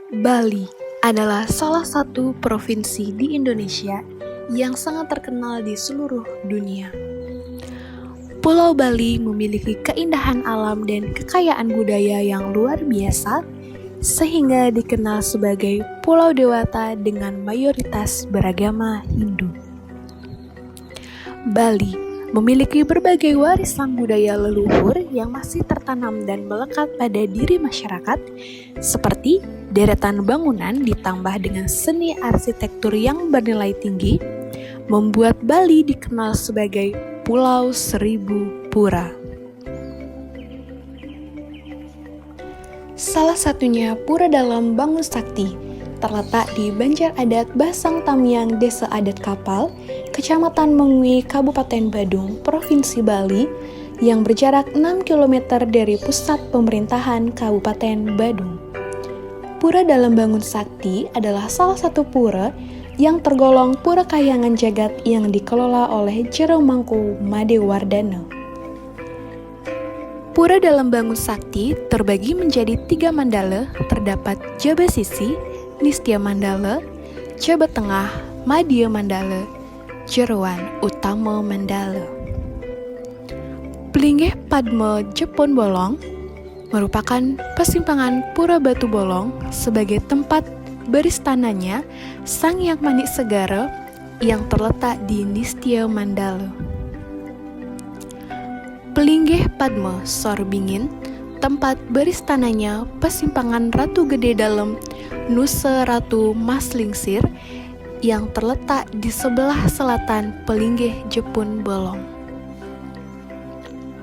Bali adalah salah satu provinsi di Indonesia yang sangat terkenal di seluruh dunia. Pulau Bali memiliki keindahan alam dan kekayaan budaya yang luar biasa, sehingga dikenal sebagai Pulau Dewata dengan mayoritas beragama Hindu. Bali memiliki berbagai warisan budaya leluhur yang masih tertanam dan melekat pada diri masyarakat, seperti deretan bangunan ditambah dengan seni arsitektur yang bernilai tinggi, membuat Bali dikenal sebagai Pulau Seribu Pura. Salah satunya Pura Dalam Bangun Sakti, terletak di Banjar Adat Basang Tamiang, Desa Adat Kapal, Kecamatan Mengwi, Kabupaten Badung, Provinsi Bali, yang berjarak 6 km dari pusat pemerintahan Kabupaten Badung. Pura Dalam Bangun Sakti adalah salah satu pura yang tergolong Pura Kahyangan Jagat yang dikelola oleh Jero Mangku Madewardana. Pura Dalam Bangun Sakti terbagi menjadi 3 mandala, terdapat Jaba Sisi, Nistya Mandala, Jaba Tengah, Madya Mandala, Jeroan Utama Mandala. Pelinggih Padma Jepun Bolong merupakan persimpangan Pura Batu Bolong sebagai tempat beristananya Sang Hyang Manik Segara yang terletak di Nistya Mandala. Pelinggih Padma Sorbingin, tempat beristananya persimpangan Ratu Gede Dalem Nusa Ratu Maslingsir yang terletak di sebelah selatan Pelinggih Jepun Bolong.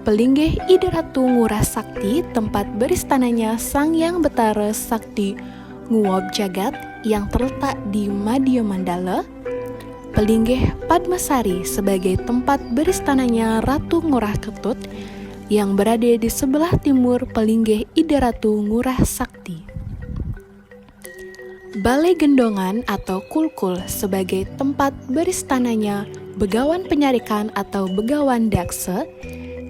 Pelinggih Ida Ratu Ngurah Sakti, tempat beristananya Sang Hyang Betara Sakti Nguwob Jagat yang terletak di Madya Mandala. Pelinggih Padmasari sebagai tempat beristananya Ratu Ngurah Ketut yang berada di sebelah timur Pelinggih Ida Ratu Ngurah Sakti. Balai Gendongan atau Kulkul sebagai tempat beristananya Begawan Penyarikan atau Begawan Daksa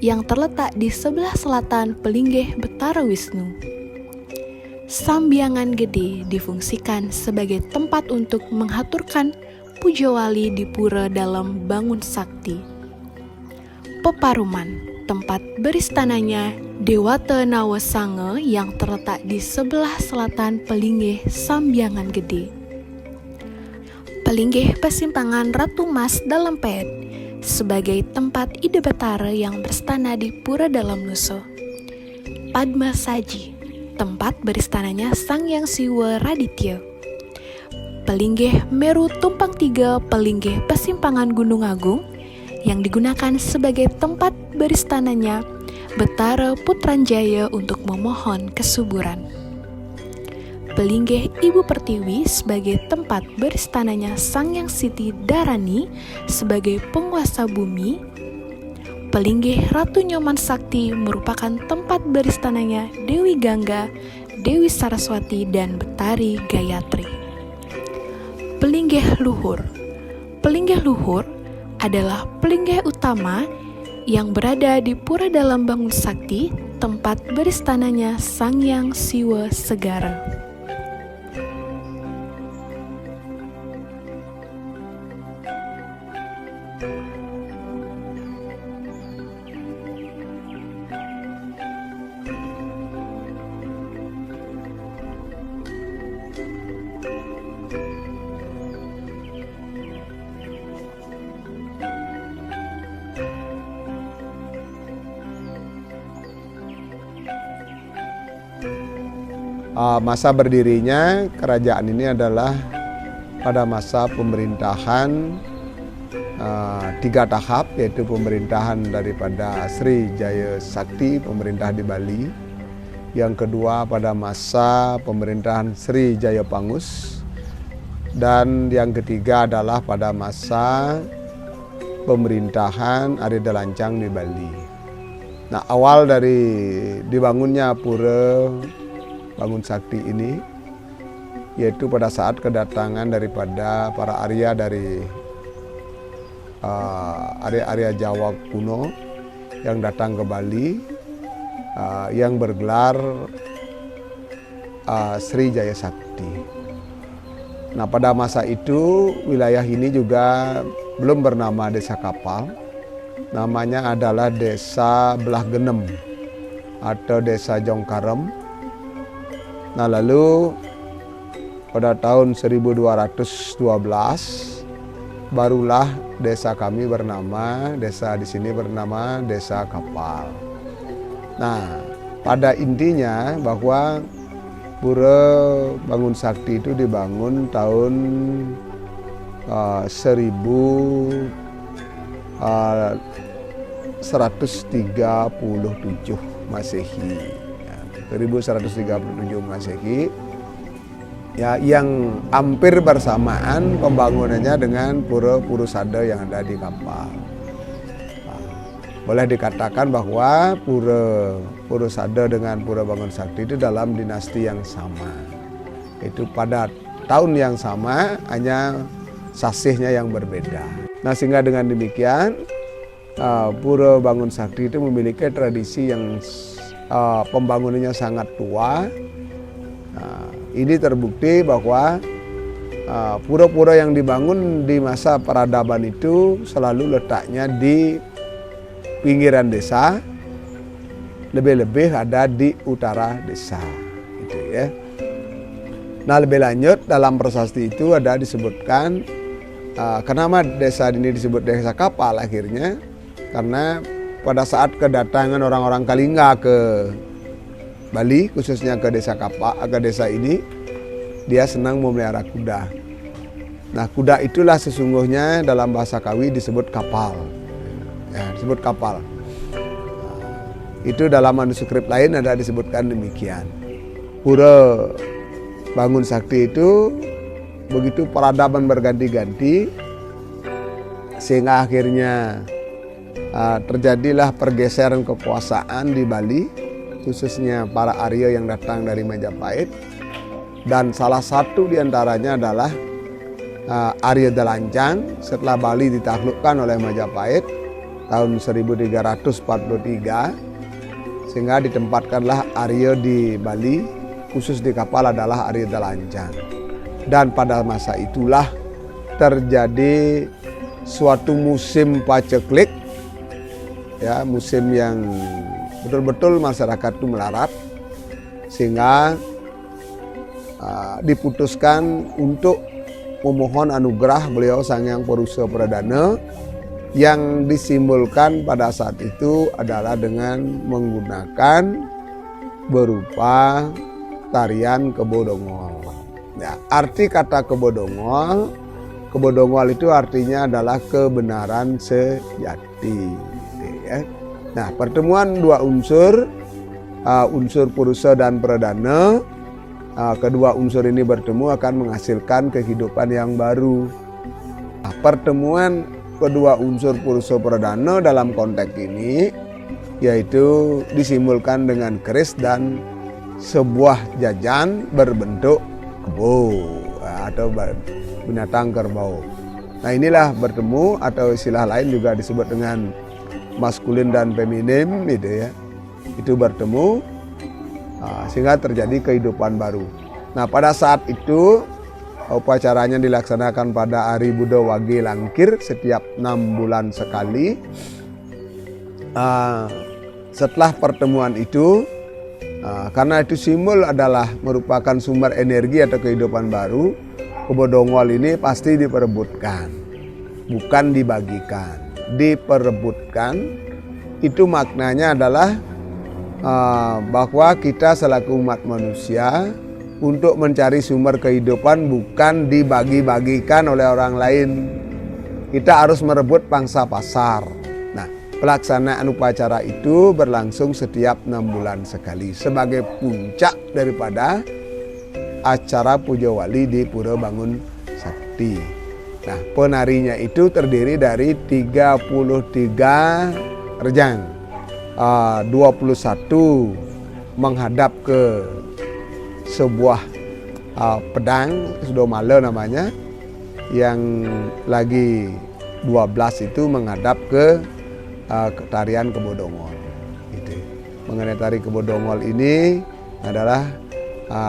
yang terletak di sebelah selatan Pelinggih Betara Wisnu. Sambiangan Gede difungsikan sebagai tempat untuk menghaturkan puja wali di Pura Dalam Bangun Sakti. Peparuman, tempat beristananya Dewata Nawasanga yang terletak di sebelah selatan Pelinggih Sambiangan Gede. Pelinggih Persimpangan Ratu Mas Dalam Pet sebagai tempat Ida Betara yang berstana di Pura Dalam Nusa. Padma Saji, tempat beristananya Sang Hyang Siwa Raditya. Pelinggih Meru Tumpang Tiga Pelinggih Persimpangan Gunung Agung yang digunakan sebagai tempat beristananya Betara Putranjaya untuk memohon kesuburan. Pelinggih Ibu Pertiwi sebagai tempat beristananya Sang Hyang Siti Dharani sebagai penguasa bumi. Pelinggih Ratu Nyoman Sakti merupakan tempat beristananya Dewi Gangga, Dewi Saraswati, dan Betari Gayatri. Pelinggih Luhur. Pelinggih Luhur adalah pelinggih utama yang berada di Pura Dalam Bangun Sakti, tempat beristananya Sang Hyang Siwa Segara. Masa berdirinya kerajaan ini adalah pada masa pemerintahan 3 tahap, yaitu pemerintahan daripada Sri Jaya Sakti, pemerintah di Bali. Yang kedua pada masa pemerintahan Sri Jaya Pangus. Dan yang ketiga adalah pada masa pemerintahan Ari Dalancang di Bali. Nah, awal dari dibangunnya Pura Bangun Sakti ini yaitu pada saat kedatangan daripada para Arya dari Arya Jawa kuno yang datang ke Bali yang bergelar Sri Jaya Sakti. Sakti. Nah, pada masa itu wilayah ini juga belum bernama Desa Kapal. Namanya adalah Desa Belah Genem atau Desa Jongkarem. Nah, lalu pada tahun 1212 barulah desa kami bernama, desa di sini bernama Desa Kapal. Nah, pada intinya bahwa Pura Bangun Sakti itu dibangun tahun 1137 Masehi. 1137 Masehi. Ya, yang hampir bersamaan pembangunannya dengan Pura Purusada yang ada di Kapal. Boleh dikatakan bahwa Pura Purusada dengan Pura Bangun Sakti itu dalam dinasti yang sama. Itu pada tahun yang sama, hanya sasihnya yang berbeda. Nah, sehingga dengan demikian Pura Bangun Sakti itu memiliki tradisi yang pembangunannya sangat tua. Ini terbukti bahwa pura-pura yang dibangun di masa peradaban itu selalu letaknya di pinggiran desa, lebih-lebih ada di utara desa, gitu ya. Nah, lebih lanjut dalam prasasti itu ada disebutkan kenapa desa ini disebut Desa Kapal akhirnya, karena pada saat kedatangan orang-orang Kalingga ke Bali, khususnya ke Desa Kapal, ke desa ini, dia senang memelihara kuda. Nah, kuda itulah sesungguhnya dalam bahasa Kawi disebut kapal. Ya, disebut kapal. Itu dalam manuskrip lain ada disebutkan demikian. Pura Bangun Sakti itu begitu peradaban berganti-ganti, sehingga akhirnya terjadilah pergeseran kekuasaan di Bali, khususnya para Arya yang datang dari Majapahit, dan salah satu diantaranya adalah Arya Dalancang. Setelah Bali ditaklukkan oleh Majapahit tahun 1343, sehingga ditempatkanlah Arya di Bali, khusus di Kapal adalah Arya Dalancang. Dan pada masa itulah terjadi suatu musim paceklik, ya, musim yang betul-betul masyarakat itu melarat, sehingga diputuskan untuk memohon anugerah beliau Sang Hyang Purusa Pradana, yang disimbolkan pada saat itu adalah dengan menggunakan berupa tarian kebodongol. Ya, arti kata kebodongol itu artinya adalah kebenaran sejati. Ya. Nah, pertemuan dua unsur, unsur Purusa dan Pradana, kedua unsur ini bertemu akan menghasilkan kehidupan yang baru. Nah, pertemuan kedua unsur Purusa Pradana dalam konteks ini yaitu disimbolkan dengan keris dan sebuah jajan berbentuk kebo atau binatang kerbau. Nah, inilah bertemu, atau istilah lain juga disebut dengan maskulin dan feminim, gitu ya. Itu bertemu sehingga terjadi kehidupan baru. Nah, pada saat itu upacaranya dilaksanakan pada Hari Buddha Wage Langkir setiap 6 bulan sekali. Setelah pertemuan itu, karena itu simbol adalah merupakan sumber energi atau kehidupan baru, kebodongol ini pasti diperebutkan, bukan dibagikan. Diperebutkan itu maknanya adalah bahwa kita selaku umat manusia untuk mencari sumber kehidupan bukan dibagi-bagikan oleh orang lain. Kita harus merebut pangsa pasar. Nah, pelaksanaan upacara itu berlangsung setiap 6 bulan sekali sebagai puncak daripada acara puja wali di Pura Bangun Sakti. Nah, penarinya itu terdiri dari 33 rejang, 21 menghadap ke sebuah pedang, Sudomala namanya, yang lagi 12 itu menghadap ke tarian kebodongol. Gitu. Mengenai tari kebodongol ini adalah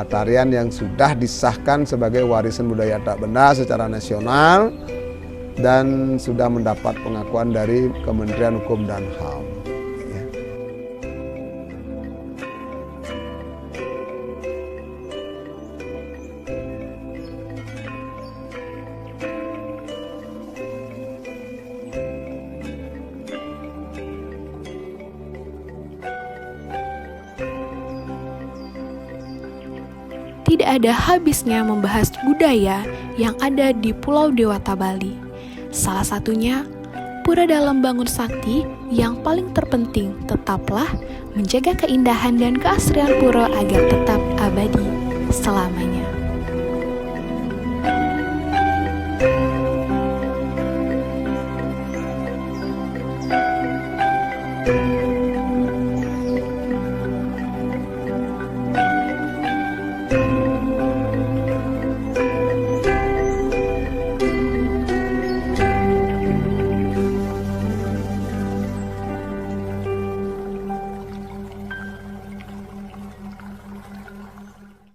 tarian yang sudah disahkan sebagai warisan budaya tak benda secara nasional dan sudah mendapat pengakuan dari Kementerian Hukum dan HAM. Ya. Tidak ada habisnya membahas budaya yang ada di Pulau Dewata Bali. Salah satunya, Pura Dalam Bangun Sakti yang paling terpenting tetaplah menjaga keindahan dan keasrian pura agar tetap abadi selamanya.